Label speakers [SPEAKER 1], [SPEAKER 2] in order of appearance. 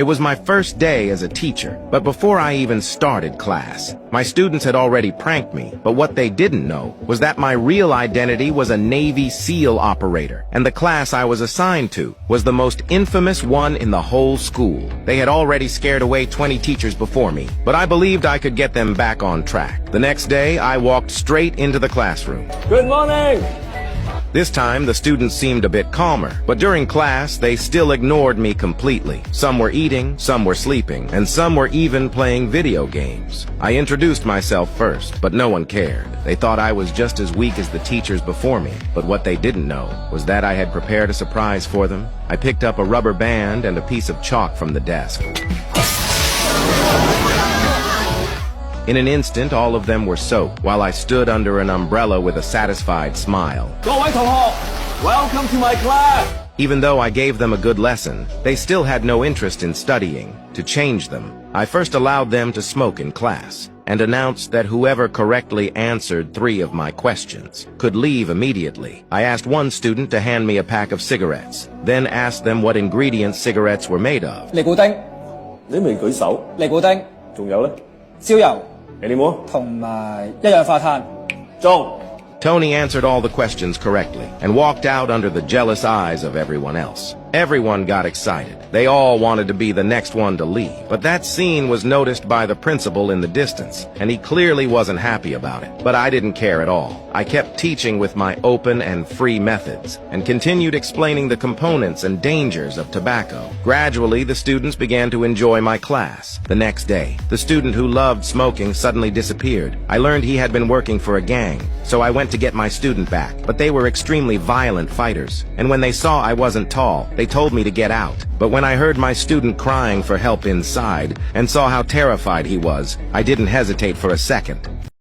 [SPEAKER 1] It was my first day as a teacher, but before I even started class, my students had already pranked me, but what they didn't know was that my real identity was a Navy SEAL operator, and the class I was assigned to was the most infamous one in the whole school. They had already scared away 20 teachers before me, but I believed I could get them back on track. The next day, I walked straight into the classroom.
[SPEAKER 2] Good morning!
[SPEAKER 1] This time, the students seemed a bit calmer, but during class, they still ignored me completely. Some were eating, some were sleeping, and some were even playing video games. I introduced myself first, but no one cared. They thought I was just as weak as the teachers before me, but what they didn't know was that I had prepared a surprise for them. I picked up a rubber band and a piece of chalk from the desk. In an instant, all of them were soaked, while I stood under an umbrella with a satisfied smile.
[SPEAKER 2] 各位同學, welcome to my class!
[SPEAKER 1] Even though I gave them a good lesson, they still had no interest in studying. To change them, I first allowed them to smoke in class, and announced that whoever correctly answered 3 of my questions could leave immediately. I asked one student to hand me a pack of cigarettes, then asked them what ingredients cigarettes were made of.
[SPEAKER 2] 尼古丁. 你未舉手. 尼古丁. 仲有呢? 燒油. Any more? 同埋一氧化碳. 中.
[SPEAKER 1] Tony answered all the questions correctly and walked out under the jealous eyes of everyone else. Everyone got excited. They all wanted to be the next one to leave. But that scene was noticed by the principal in the distance, and he clearly wasn't happy about it. But I didn't care at all. I kept teaching with my open and free methods, and continued explaining the components and dangers of tobacco. Gradually, the students began to enjoy my class. The next day, the student who loved smoking suddenly disappeared. I learned he had been working for a gang, so I went to get my student back. But they were extremely violent fighters, and when they saw I wasn't tall, they told me to get out. But when I heard my student crying for help inside and saw how terrified he was, I didn't hesitate for a second.